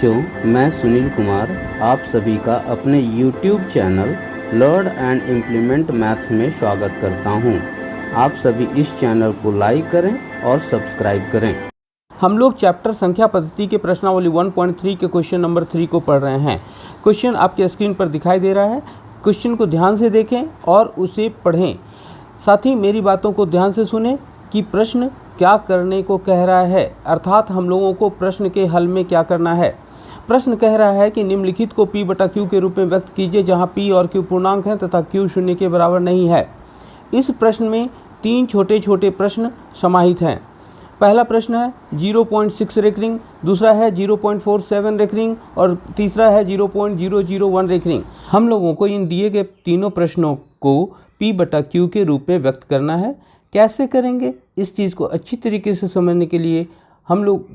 बच्चों, मैं सुनील कुमार आप सभी का अपने YouTube channel learn and implement maths में स्वागत करता हूं। आप सभी इस चैनल को लाइक करें और सब्सक्राइब करें। हम लोग चैप्टर संख्या पद्धति के प्रश्नावली 1.3 के क्वेश्चन नंबर 3 को पढ़ रहे हैं। क्वेश्चन आपके स्क्रीन पर दिखाई दे रहा है। क्वेश्चन को ध्यान से देखें और उसे पढ़ें। साथ ही मेरी बातों को ध्यान से सुनें कि प्रश्न क्या करने को कह रहा है, अर्थात हम लोगों को प्रश्न के हल में क्या करना है। प्रश्न कह रहा है कि निम्नलिखित को P बटा Q के रूप में व्यक्त कीजिए जहां P और Q पूर्णांक हैं तथा Q शून्य के बराबर नहीं है। इस प्रश्न में 3 छोटे छोटे प्रश्न समाहित हैं। पहला प्रश्न है 0.6 रेकरिंग, दूसरा है 0.47 रेकरिंग और तीसरा है 0.001 रेकरिंग। हम लोगों को इन दिए गए तीनों प्रश्नों को P बटा Q के रूप में व्यक्त करना है। कैसे करेंगे, इस चीज़ को अच्छी तरीके से समझने के लिए हम लोग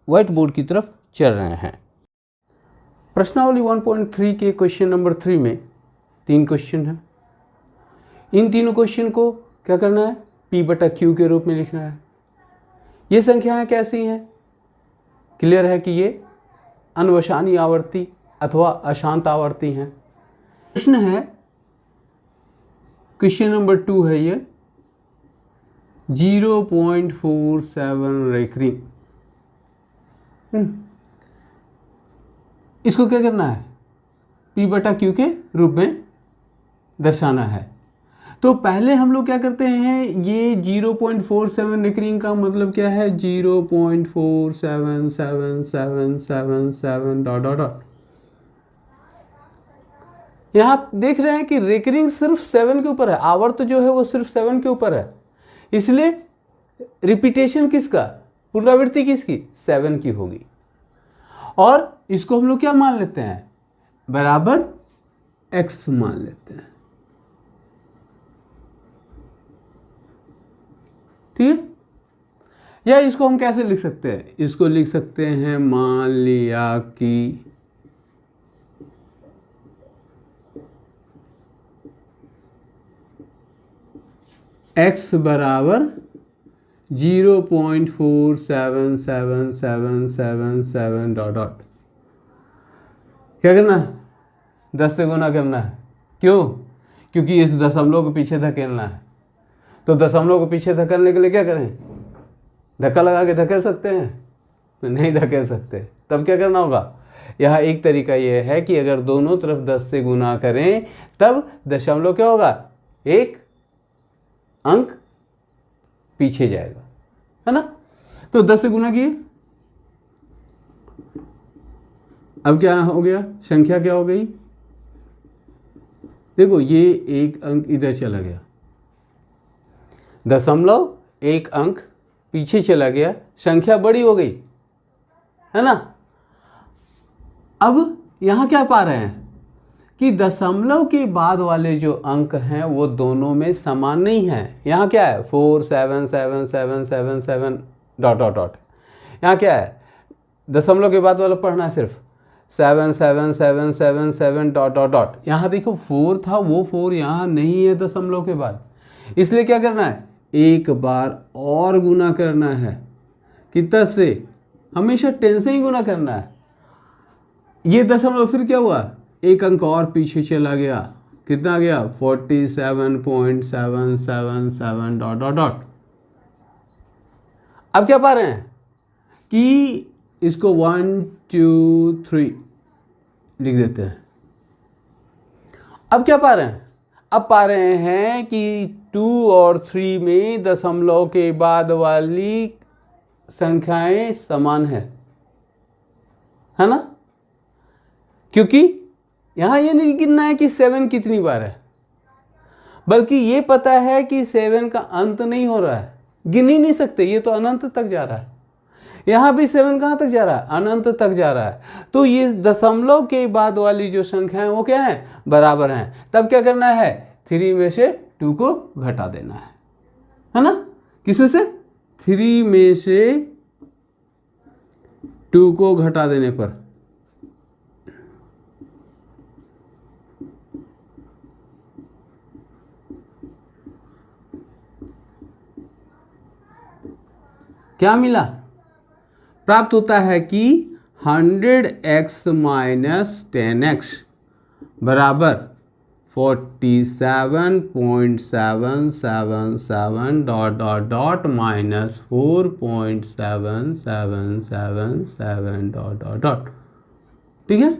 व्हाइट बोर्ड की तरफ चल रहे हैं। प्रश्नावली 1.3 के क्वेश्चन नंबर 3 में 3 क्वेश्चन हैं। इन तीनों क्वेश्चन को क्या करना है, P बटा Q के रूप में लिखना है। ये संख्याएं कैसी हैं? क्लियर है कि ये अनवशानी आवर्ती अथवा अशांत आवर्ती हैं। प्रश्न है क्वेश्चन नंबर 2 है ये 0.47 रेकरिंग। इसको क्या करना है, P बटा Q के रूप में दर्शाना है। तो पहले हम लोग क्या करते हैं, ये 0.47 रेकरिंग का मतलब क्या है, 0.47777 डॉट डॉट डॉट। यहाँ आप देख रहे हैं कि रेकरिंग सिर्फ 7 के ऊपर है, आवर्त जो है वो सिर्फ 7 के ऊपर है, इसलिए रिपीटेशन किसका, पुनरावृत्ति किसकी, 7 की होगी। और इसको हम लोग क्या मान लेते हैं, बराबर x मान लेते हैं। ठीक है, या इसको हम कैसे लिख सकते हैं, इसको लिख सकते हैं, मान लिया कि x बराबर 0.477777 डॉट डॉट। क्या करना है, 10 से गुना करना है। क्यों? क्योंकि इस दशमलव को पीछे धकेलना है। तो दशमलव को पीछे धकेलने के लिए क्या करें, धक्का लगा के धकेल सकते हैं? नहीं धकेल सकते। तब क्या करना होगा, यहाँ एक तरीका ये है कि अगर दोनों तरफ 10 से गुना करें तब दशमलव क्या होगा, एक अंक पीछे जाएगा, है ना। तो 10 से गुना किए, अब क्या हो गया, संख्या क्या हो गई, देखो ये एक अंक इधर चला गया, दशमलव एक अंक पीछे चला गया, संख्या बड़ी हो गई, है ना। अब यहां क्या पा रहे हैं कि दशमलव के बाद वाले जो अंक हैं वो दोनों में समान नहीं है। यहाँ क्या है, 4777777 डॉट डॉट डॉट। यहाँ क्या है, दशमलव के बाद वाला पढ़ना है सिर्फ 77777 डॉट डॉट डॉट। यहाँ देखो 4 था, वो 4 यहाँ नहीं है दशमलव के बाद, इसलिए क्या करना है, एक बार और गुना करना है। कितना से, हमेशा 10 से ही गुना करना है। ये दशमलव फिर क्या हुआ, एक अंक और पीछे चला गया, कितना गया, 47.777 डॉट डॉट डॉट। अब क्या पा रहे हैं कि इसको 1 2 3 लिख देते हैं। अब क्या पा रहे हैं, अब पा रहे हैं कि 2 और 3 में दशमलव के बाद वाली संख्याएं समान है ना। क्योंकि यहां ये नहीं गिनना है कि 7 कितनी बार है, बल्कि ये पता है कि 7 का अंत नहीं हो रहा है, गिन ही नहीं सकते, ये तो अनंत तक जा रहा है। यहां भी 7 कहां तक जा रहा है, अनंत तक जा रहा है। तो ये दशमलव के बाद वाली जो संख्या है वो क्या है, बराबर हैं। तब क्या करना है, 3 में से 2 को घटा देना है ना। किसमें से, 3 में से 2 को घटा देने पर क्या मिला, प्राप्त होता है कि 100x माइनस 10x बराबर 47.777 डॉट डॉट माइनस 4.7777 डॉट। ठीक है,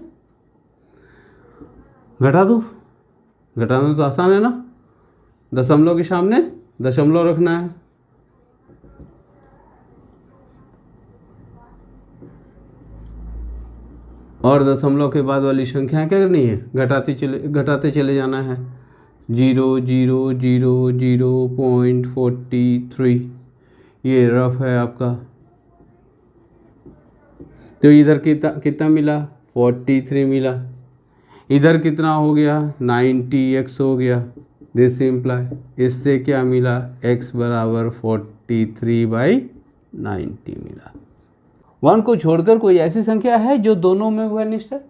घटा दो, घटाना तो आसान है ना, दशमलव के सामने दशमलव रखना है। और दशमलव के बाद वाली संख्या क्या करनी है, घटाते चले जाना है। 0.43 ये रफ है आपका। तो इधर कितना मिला, 43 मिला। इधर कितना हो गया, 90x हो गया। दिस इम्प्लाई, इससे क्या मिला, x बराबर 43/90 मिला। 1 को छोड़कर कोई ऐसी संख्या है जो दोनों में वनिष्ठ है?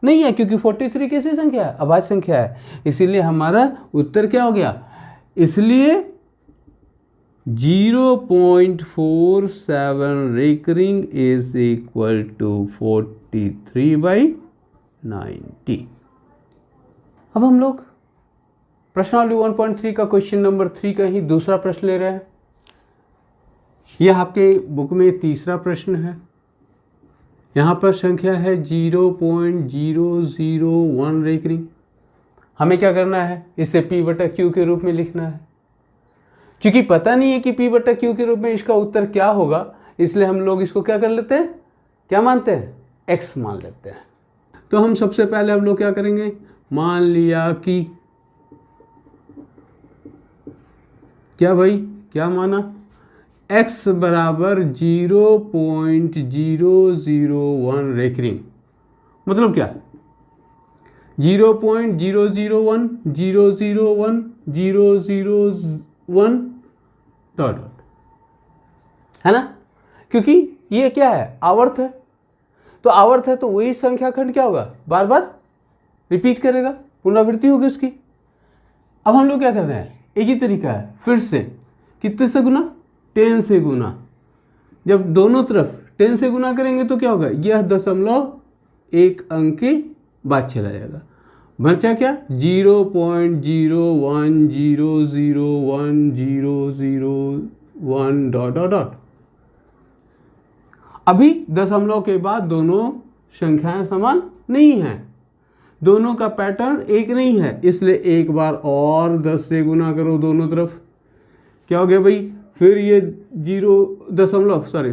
नहीं है, क्योंकि 43 कैसी संख्या है, अभाज्य संख्या है, इसीलिए हमारा उत्तर क्या हो गया। इसलिए 0.47 रिकरिंग इज इक्वल टू 43/90। अब हम लोग प्रश्नावली 1.3 का क्वेश्चन नंबर 3 का ही दूसरा प्रश्न ले रहे हैं। यह आपके बुक में तीसरा प्रश्न है। यहाँ पर संख्या है 0.001 रेकरिंग। हमें क्या करना है, इसे P/Q के रूप में लिखना है। क्योंकि पता नहीं है कि P/Q के रूप में इसका उत्तर क्या होगा, इसलिए हम लोग इसको क्या कर लेते हैं, क्या मानते हैं, x मान लेते हैं। तो हम सबसे पहले हम लोग क्या करेंगे, मान लिया कि क्या भाई, क्या माना, x बराबर 0.001 रेकरिंग। मतलब क्या, 0.001 001 001 डॉट डॉट, है ना, क्योंकि ये क्या है, आवर्त है। तो आवर्त है तो वही संख्या खंड क्या होगा, बार बार रिपीट करेगा, पुनरावृत्ति होगी उसकी। अब हम लोग क्या कर रहे हैं, एक ही तरीका है, फिर से कितने से गुना, 10 से गुना। जब दोनों तरफ 10 से गुना करेंगे तो क्या होगा, यह दशमलव एक अंक के बाद चला जाएगा। बचा क्या, 0.01001001001 डॉट डॉट डॉट। अभी दशमलव के बाद दोनों संख्याएं समान नहीं हैं, दोनों का पैटर्न एक नहीं है, इसलिए एक बार और 10 से गुना करो दोनों तरफ। क्या हो गया भाई, फिर ये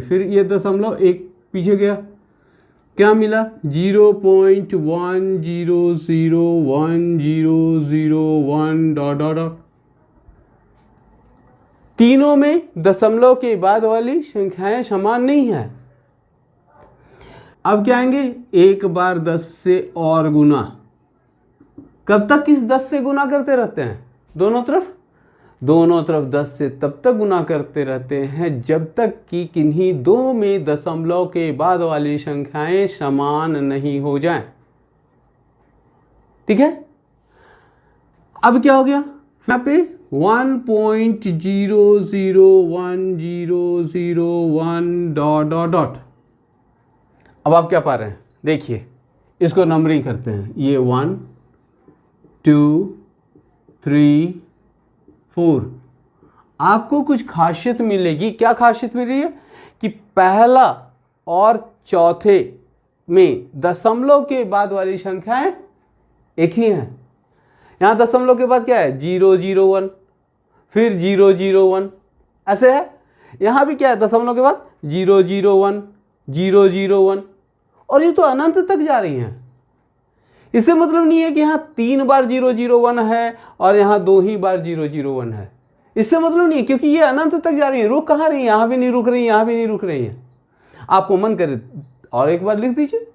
फिर ये दशमलव एक पीछे गया, क्या मिला, 0.1001001001 डॉट डॉट डॉट। तीनों में दशमलव के बाद वाली संख्याएं समान नहीं है। अब क्या आएंगे, एक बार 10 से और गुना। कब तक इस 10 से गुना करते रहते हैं, दोनों तरफ 10 से तब तक गुना करते रहते हैं जब तक कि किन्हीं दो में दशमलव के बाद वाली संख्याएं समान नहीं हो जाएं। ठीक है, अब क्या हो गया, यहाँ पे 1.0010001 डॉट डॉट डॉट। अब आप क्या पा रहे हैं, देखिए इसको नंबरिंग करते हैं, ये 1 2 3 4। आपको कुछ खासियत मिलेगी। क्या खासियत मिल रही है कि पहला और चौथे में दशमलव के बाद वाली संख्याएं एक ही हैं। यहाँ दशमलव के बाद क्या है, 001, फिर 001, ऐसे है। यहाँ भी क्या है, दशमलव के बाद 001 001, और ये तो अनंत तक जा रही हैं। इससे मतलब नहीं है कि यहाँ 3 बार 001 है और यहाँ 2 ही बार 001 है, इससे मतलब नहीं है, क्योंकि ये अनंत तक जा रही है। रुक कहाँ रही है, यहाँ भी नहीं रुक रही है, यहाँ भी नहीं रुक रही है। आपको मन करे और एक बार लिख दीजिए।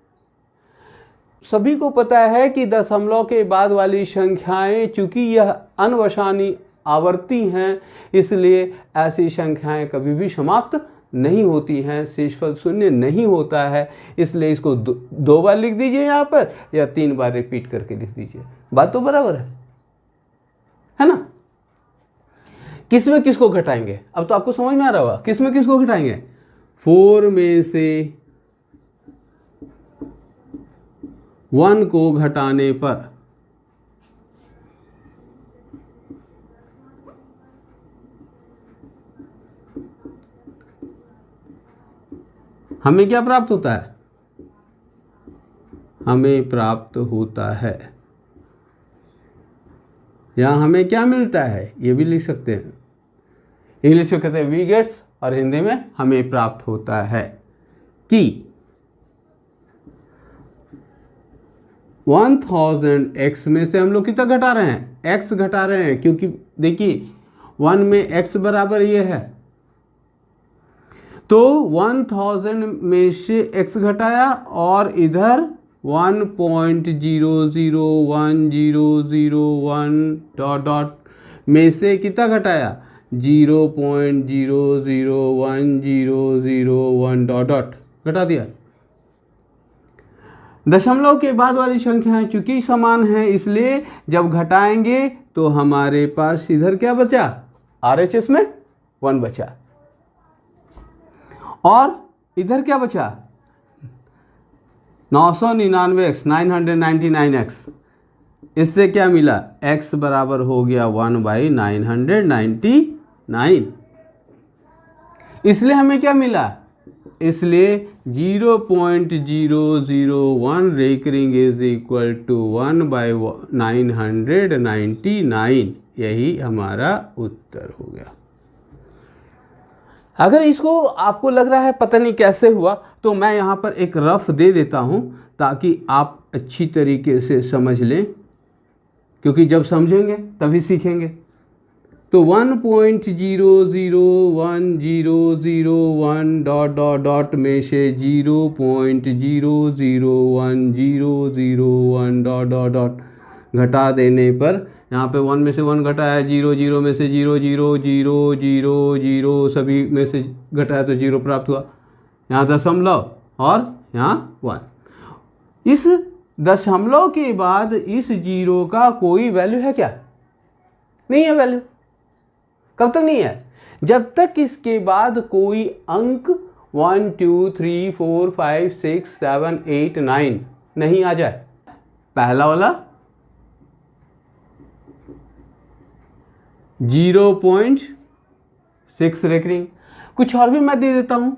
सभी को पता है कि दशमलव के बाद वाली संख्याएं, चूंकि यह अनवसानी आवर्ती हैं, इसलिए ऐसी संख्याएं कभी भी समाप्त नहीं होती हैं, शेषफल शून्य नहीं होता है। इसलिए इसको दो बार लिख दीजिए यहाँ पर, या 3 बार रिपीट करके लिख दीजिए, बात तो बराबर है ना। किस में किसको घटाएंगे, अब तो आपको समझ में आ रहा होगा, किस में किसको घटाएंगे। 4 में से 1 को घटाने पर हमें क्या प्राप्त होता है? हमें प्राप्त होता है, या हमें क्या मिलता है, ये भी लिख सकते हैं। इंग्लिश में कहते हैं वी गेट्स, और हिंदी में हमें प्राप्त होता है कि 1000 x में से हम लोग कितना घटा रहे हैं? x घटा रहे हैं, क्योंकि देखिए 1 में x बराबर ये है, तो 1000 में से x घटाया और इधर 1.0010001 डॉट डॉट में से कितना घटाया? 0.0010001 डॉट डॉट घटा दिया। दशमलव के बाद वाली संख्याएं चूंकि समान हैं, इसलिए जब घटाएंगे तो हमारे पास इधर क्या बचा? RHS में 1 बचा, और इधर क्या बचा? 999x 999x। इससे क्या मिला? x बराबर हो गया 1/999। इसलिए हमें क्या मिला? इसलिए 0.001 रेकरिंग इज इक्वल टू 1/999। यही हमारा उत्तर हो गया। अगर इसको आपको लग रहा है पता नहीं कैसे हुआ, तो मैं यहाँ पर एक रफ दे देता हूँ ताकि आप अच्छी तरीके से समझ लें, क्योंकि जब समझेंगे तभी सीखेंगे। तो 1.0010001 डॉट डॉट डॉट में से 0.0010001 डॉट डॉट डॉट घटा देने पर, यहाँ पे 1 में से 1 घटाया, 0 में से 0 सभी में से घटाया तो 0 प्राप्त हुआ। यहाँ दशमलव और यहाँ 1। इस दशमलव के बाद इस 0 का कोई वैल्यू है क्या? नहीं है वैल्यू। कब तक नहीं है? जब तक इसके बाद कोई अंक 1 2 3 4 5 6 7 8 9 नहीं आ जाए। पहला वाला 0.6 रेकरिंग। कुछ और भी मैं दे देता हूं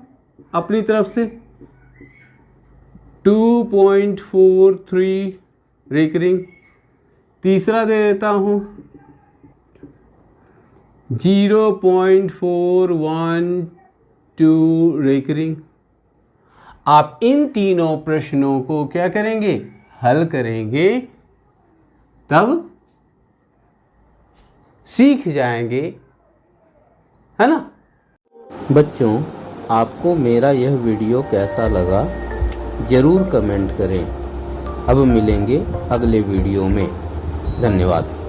अपनी तरफ से। 2.43 रेकरिंग। तीसरा दे देता हूं 0.412 रेकरिंग। आप इन तीनों प्रश्नों को क्या करेंगे? हल करेंगे, तब सीख जाएंगे, है ना? बच्चों, आपको मेरा यह वीडियो कैसा लगा ज़रूर कमेंट करें। अब मिलेंगे अगले वीडियो में। धन्यवाद।